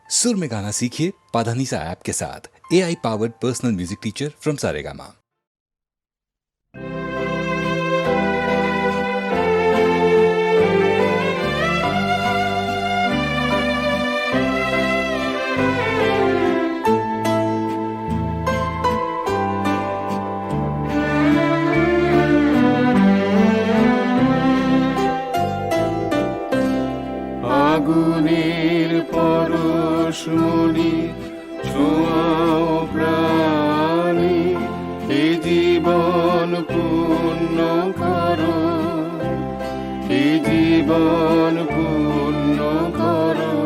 सुर में गाना सीखिए पाधानीसा ऐप के साथ। AI powered personal music teacher from Saregama. আগুনের পরশমণি ছোঁয়াও প্রাণী, এ জীবন পূর্ণ করো, এ জীবন পূর্ণ করো,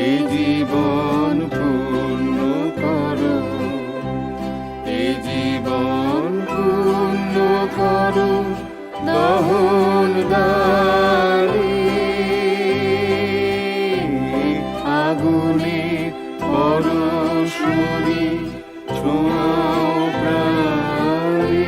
এ জীবন পূর্ণ করো, এ জীবন পূর্ণ করো। দহন দানি আগুনে পরশমণি ছোঁয়াও প্রাণী।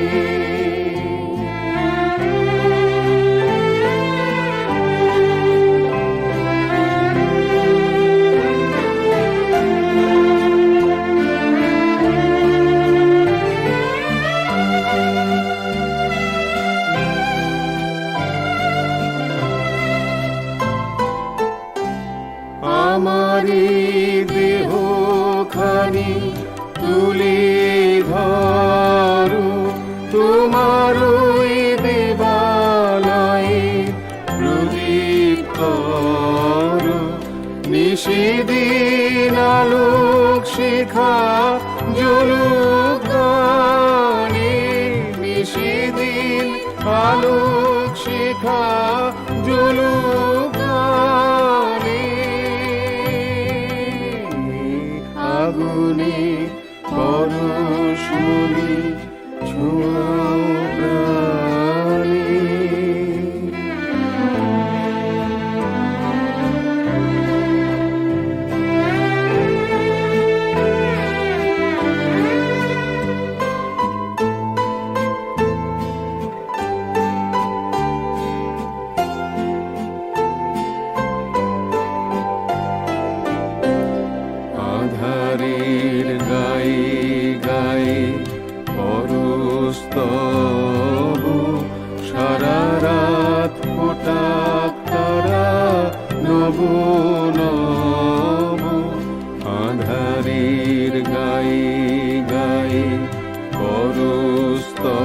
আমারি দেহ খানি তুলে ধরো, তোমার দেবালয়ে প্রদীপ করো। নিশিদিন আলোক শিখা জ্বলুক গানে, নিশিদিন আলোক শিখা জ্বলুক গানে। আগুনে পরশমণি ছোঁয়াও প্রাণী। আধারের গায়ে গায়ে পরস্তব, সারা রাত ফোটাক তারা নব নব। আধারের গায়ে গায়ে পরস্তব,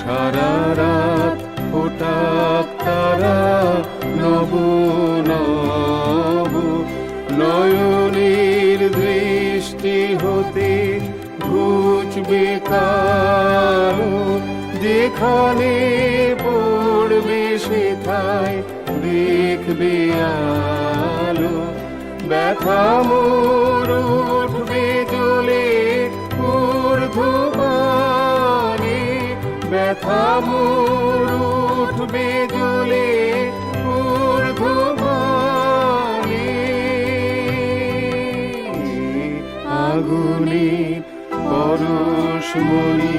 সারা রাত ফোটাক তারা নব নব। নয়নের দৃষ্টি হতে ঘুচবে কালো, যেখানে পড়বে সেথায় দেখবে আলো। ব্যথা মোর উঠবে জ্বলে ঊর্ধ্বপানে, ব্যথা মোর উঠবে জ্বলে ঊর্ধ্বপানে। আগুনে পরশমণি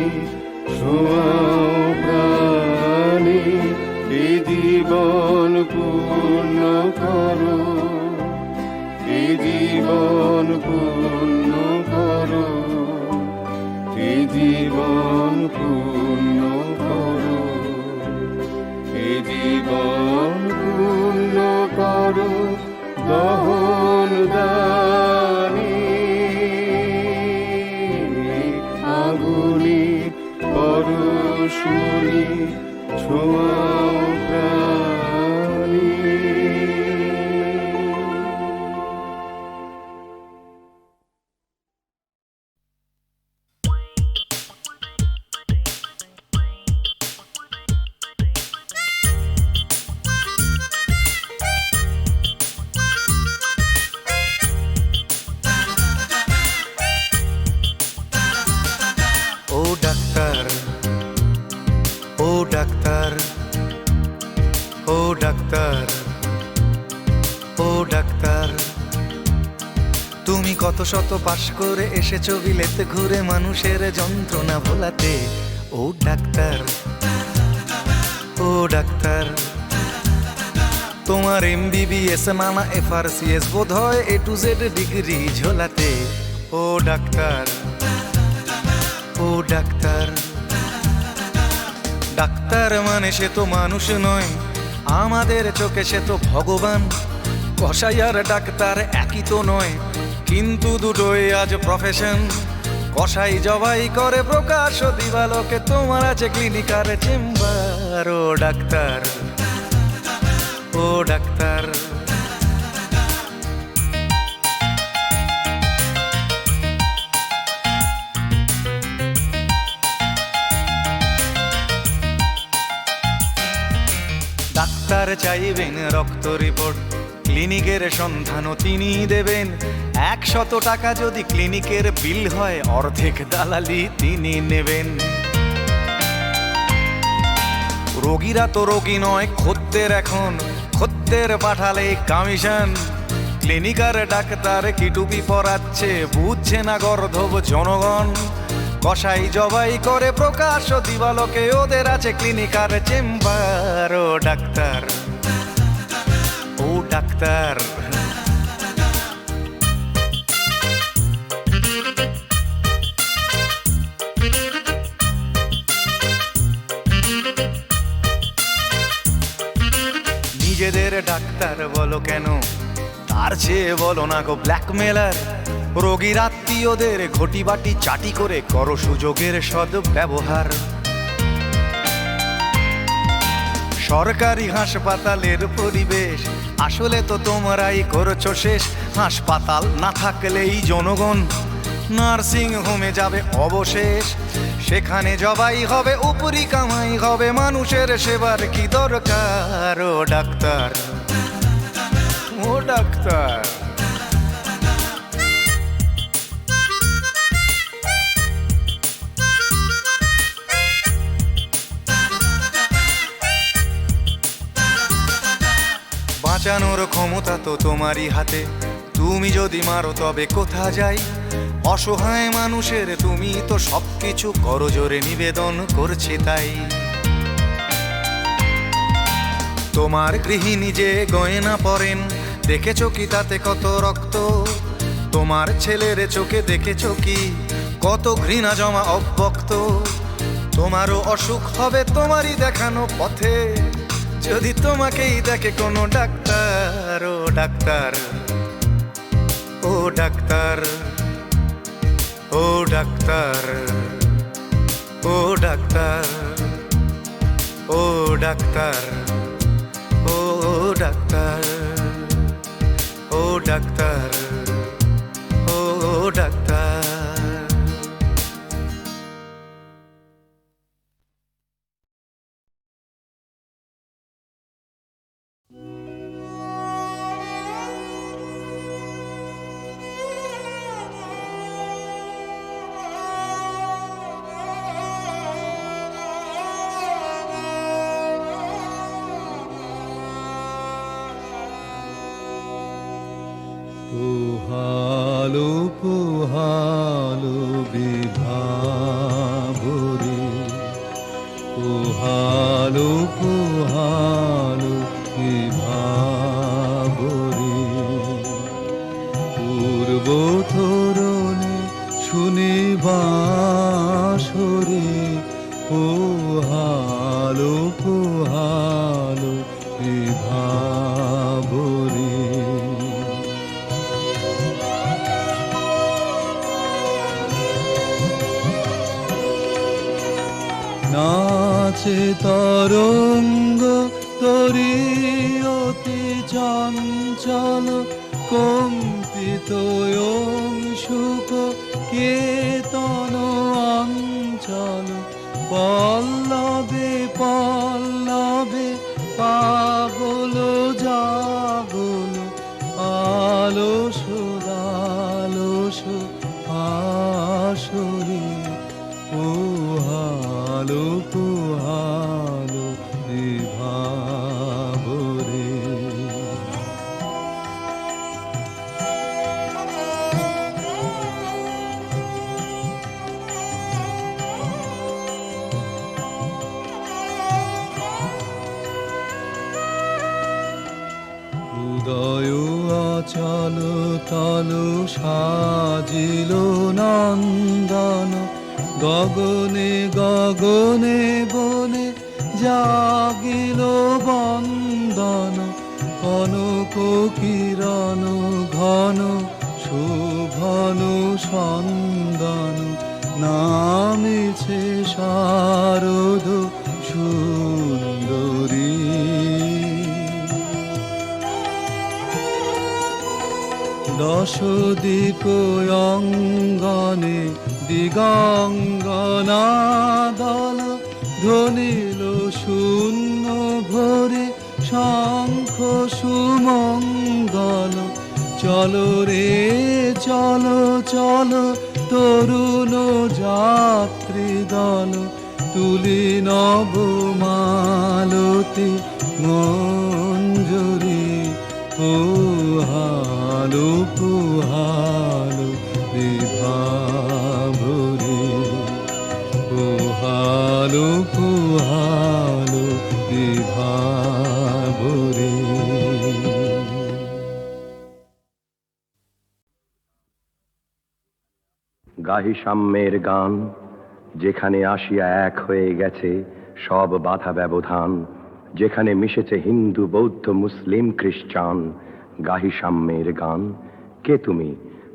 ছোঁয়াও প্রাণী, এ জীবন পূর্ণ করো, এ জীবন পূর্ণ করো, এ জীবন পূর্ণ করো, এ জীবন পূর্ণ করো। দহন দানি আগুনে পরশমণি ছোঁয়াও প্রাণী। ও ডাক্তার, ও ডাক্তার, ও ডাক্তার, ও ডাক্তার, তুমি কত শত পাশ করে এসেছো বিলেতে ঘুরে মানুষের যন্ত্রণা ভোলাতে। ও ডাক্তার, ও ডাক্তার, ও তোমার MBBS নানা FRCS বোধ হয় A to Z ডিগ্রি ঝোলাতে। ও ডাক্তার, ও ডাক্তার, ডাক্তার মানে সে তো মানুষ নয়, আমাদের চোখে সে তো ভগবান। কসাই আর ডাক্তার একই তো নয়, কিন্তু দুটোই আজ প্রফেশন। কসাই জবাই করে প্রকাশ দিবালোকে, তোমার আছে ক্লিনিকার চেম্বার। ও ডাক্তার, ও ডাক্তার, ডাক্তার চাইবেন রক্ত রিপোর্ট, ক্লিনিকের সন্ধানও তিনি দেবেন। 100 টাকা যদি ক্লিনিকের বিল হয়, অর্ধেক দালালি তিনি নেবেন। রোগীরা তো রোগী নয় খদ্দের, এখন খদ্দের পাঠালে কমিশন। ক্লিনিকার ডাক্তার কি টুপি পরাচ্ছে, বুঝছে না গর্ধব জনগণ। কসাই জবাই করে প্রকাশ দিবালোকে, ওদের আছে ক্লিনিকার চেম্বার। ও ডাক্তার, ও ডাক্তার, নিজেদের ডাক্তার বলো কেন, তার চেয়ে বলো না গো ব্ল্যাকমেলার। রোগীর আত্মীয়দের ঘটি বাটি চাটি করে করো সুযোগের সদ্ব্যবহার। সরকারি হাসপাতালের পরিবেশ আসলে তো তোমরাই করছো শেষ। হাসপাতাল না থাকলেই জনগণ নার্সিং হোমে যাবে অবশেষ। সেখানে জবাই হবে, উপরি কামাই হবে, মানুষের সেবার কি দরকার। ও ডাক্তার, ও ডাক্তার, বাঁচানোর ক্ষমতা তো তোমারই হাতে, তুমি যদি মারো তবে কোথা যাই। অসহায় মানুষের তুমি তো সবকিছু করজোরে নিবেদন করছি তাই। তোমার গৃহিণী যে গয়না পরেন, দেখেছো কি তাতে কত রক্ত? তোমার ছেলের চোখে দেখেছো কি কত ঘৃণা জমা অব্যক্ত? তোমারও অসুখ হবে তোমারই দেখানো পথে, যদি তোমাকেই দেখে কোনো ডাক্তার। ও ডাক্তার, ও ডাক্তার, ও ডাক্তার, ও ডাক্তার, ও ডাক্তার, ও ডাক্তার, ও ডাক্তার, ও ডাক্তার। পোহালো পোহালো বিভাবরে, পোহালো পোহালো বিভাবরে। পূর্ব থরণে শুনি বাঁশরে, পোহালো পোহালো বিভাবরে। নাচে তরঙ্গ তরি অতি চঞ্চল, কম্পিত অংশুক কেতন অঞ্চল। পল্লবে পল্লবে পাগল জাগল, আলস আলস আসরে। পোহালো পোহালো বিভাবরে। অচল তল সাজিল নন্দন, গগনে গগনে বনে জাগিল বন্দন, কনক কিরণ ঘন শোভন সন্দন, নামেছে শারদ সুন্দরী। দশ দ্বীপ অঙ্গনে দিগঙ্গনা দল, ধ্বনিল শূন্য ভরে শঙ্খ সুমঙ্গল। চলো রে চলো চলো তরুণ যাত্রী দল, তুলি নব মালতি মঞ্জরি। ও হালো পুহালো বিভাভরে, ও হালো পুহালো বিভাভরে। গাহি সাম্যের গান, যেখানে আসিয়া এক হয়ে গেছে সব বাধা ব্যবধান, যেখানে মিশেছে হিন্দু বৌদ্ধ মুসলিম খ্রিস্টান। গাহি সাম্যের গান। কে তুমি?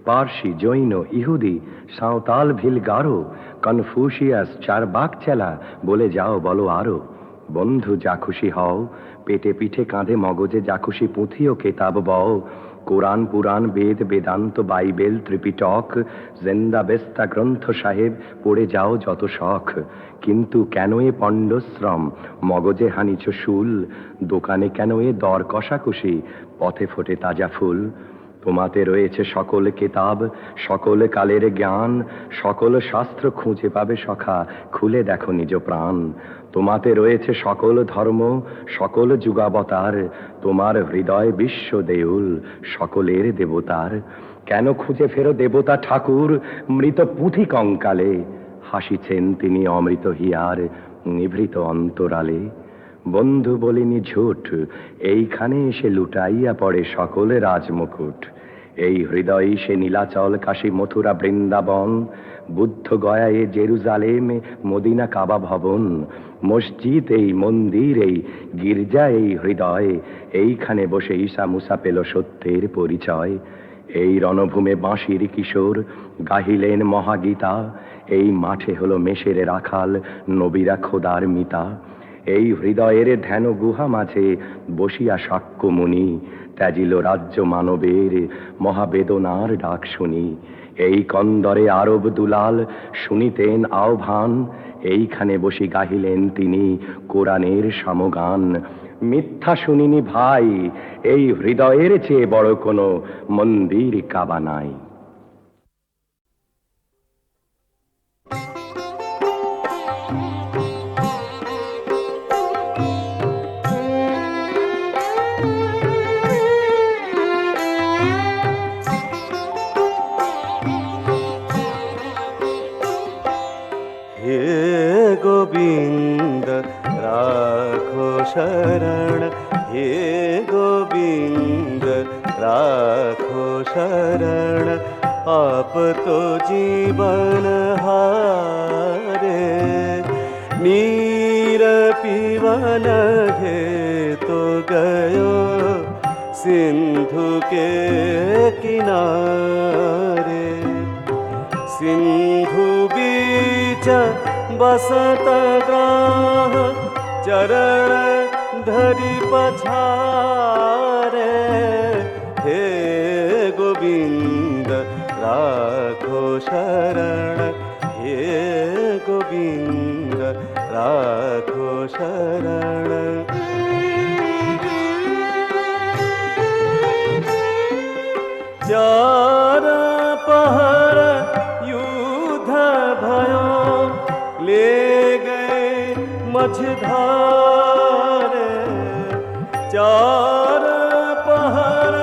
পার্সি জৈন ইহুদি সাঁওতাল ভিল গারো, কনফুসিয়াস চারবাক চেলা, বলে যাও বলো আরো। বন্ধু যা খুশি হও, পেটে পিঠে কাঁধে মগজে যা খুশি পুঁথি ও কেতাব বও। কোরআন পুরাণ বেদ বেদান্ত বাইবেল ত্রিপিটক, জেন্দা বেস্তা গ্রন্থ সাহেব, পড়ে যাও যত শখ। কিন্তু কেন এ পণ্ডশ্রম, মগজে হানিছ শুল? দোকানে কেন এ দর কষাকষি, পথে ফোটে তাজা ফুল? তোমাতে রয়েছে সকল কেতাব, সকল কালের জ্ঞান, সকল শাস্ত্র খুঁজে পাবে সখা, খুলে দেখো নিজ প্রাণ। তোমাতে রয়েছে সকল ধর্ম, সকল যুগাবতার, তোমার হৃদয় বিশ্ব দেউল, সকলের দেবতার। কেন খুঁজে ফেরো দেবতা ঠাকুর মৃত পুঁথি কঙ্কালে? হাসিছেন তিনি অমৃত হিয়ার নিভৃত অন্তরালে। বন্ধু বলিনি ঝুট, এইখানে এসে লুটাইয়া পড়ে সকল রাজমুকুট। এই হৃদয় সে নীলাচল কাশী মথুরা বৃন্দাবন, বুদ্ধ গয়ায় জেরুজালেম মদিনা কাবা ভবন। মসজিদ এই মন্দির এই গির্জা এই হৃদয়, এইখানে বসে ঈসা মুসা পেল সত্যের পরিচয়। এই রণভূমে বাঁশির কিশোর গাহিলেন মহাগীতা, এই মাঠে হলো মেষের রাখাল নবীরা খোদার মিতা। এই হৃদয়ের ধ্যান গুহা মাঝে বসিয়া সাক্ষ্য মুনি, ত্যাজিল রাজ্য মানবের মহাবেদনার ডাক শুনি। এই কন্দরে আরব দুলাল শুনিতেন আহ্বান, এইখানে বসি গাহিলেন তিনি কোরআনের সমগান। মিথ্যা শুনিনি ভাই, এই হৃদয়ের চেয়ে বড় কোনো মন্দির কাবা নাই। गोविंद राखो शरण, हे गोविंद राखो शरण। आप तो जीवन हारे, नीर पीवन घे तो गयो सिंधु के किनारे। सिंधु बीच बसत ग्राह, चरण धरि पछारे। हे गोविंद राखो शरण, हे गोविंद राखो शरण। चार पहर युद्ध भयो, ले गए मझधारे। चार पहर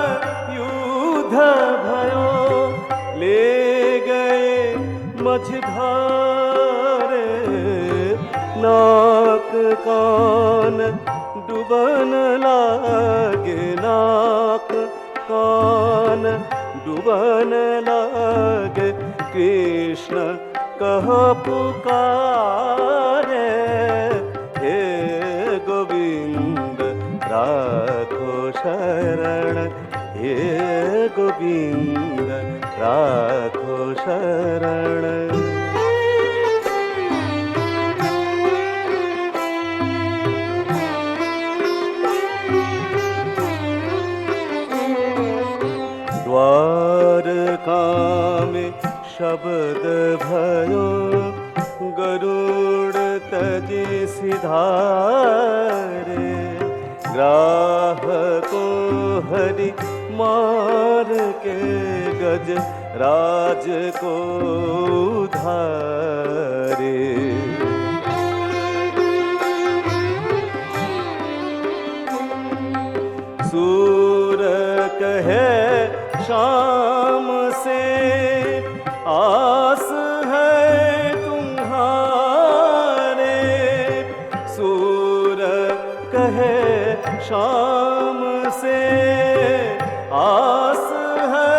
युद्ध भयो, ले गए मझधारे। नाक कान डुबन लागे, नाक कान डूबन लागे कृष्ण कह पुकारे हे गोविंद राखो शरण हे गोविंद राखो शरण द्वारका में शब्द भयो गरुड़ तजी सिधारे ग्राहको हरि मार के गज राज को धारे सूर कहे शाम से आस है तुम्हारे सूर कहे शाम से आस है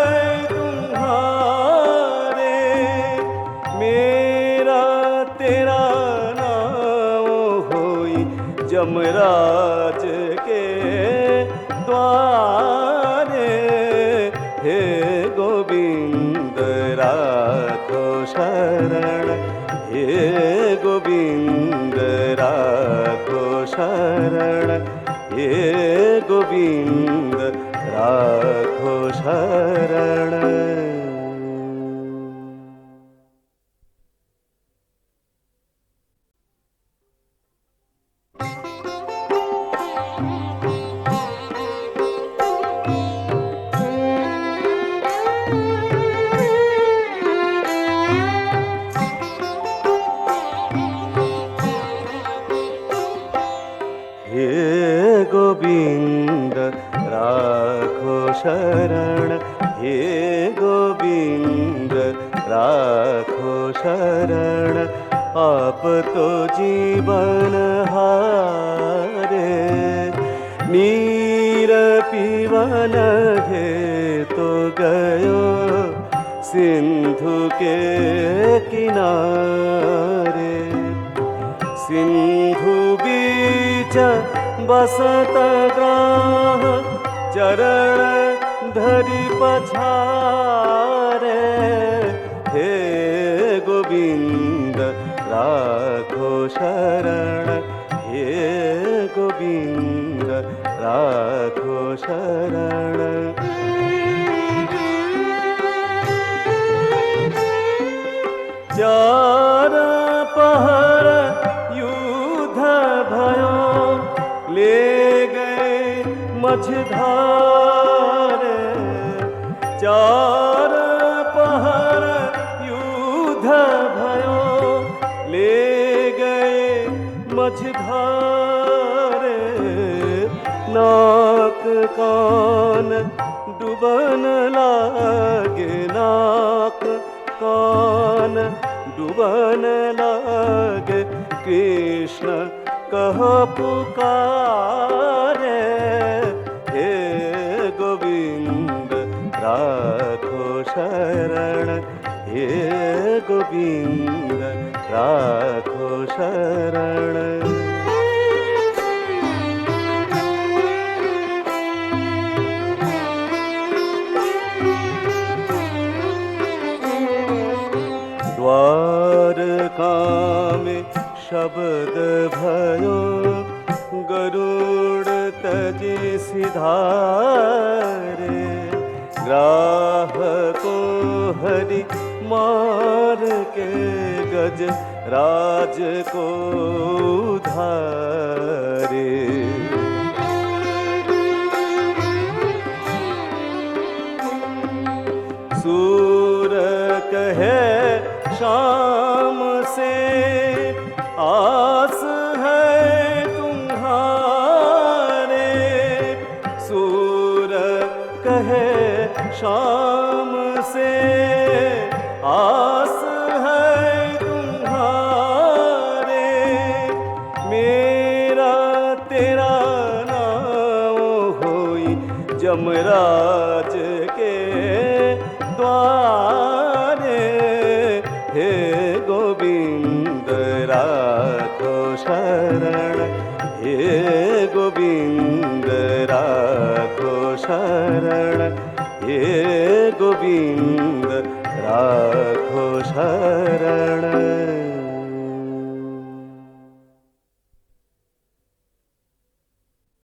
तुम्हारे मेरा तेरा नाम होई जमराज के द्वारे हे गोविंद राखो शरण हे गोविंद राखो शरण हे गोविंद राखो शरण हे गोविंद राखो शरण हे गोविंद राखो शरण आप तो जीवन हारे नीर पीवन हे तो गयो सिंधु के किनारे सिंधु बीच बसत ग्राह चरण धरि पछारे हे गोविंद राखो शरण हे गोविंद राखो शरण चार पहर युद्ध भयो ले गए मझधारे चार पहर युद्ध भयो ले गए मझधारे नाक कान डूबन लागे नाक कान डूबन लागे कृष्ण कह पुकारे हे गोविंद राखो शरण हे गोविंद राखो शरण द्वारका में शब्द भयो गरुड़ तजी सिधारे ग्राहको हरि मार के गज राज को धारे सूर कहे शाम से आस है तुम्हारे सूर कहे शाम से आस है तुम्हारे मेरा तेरा नाम होई जमराज के द्वारे हे गोविंद राखो शरण हे गोविंद राखो शरण हे गोविंद राखो शरण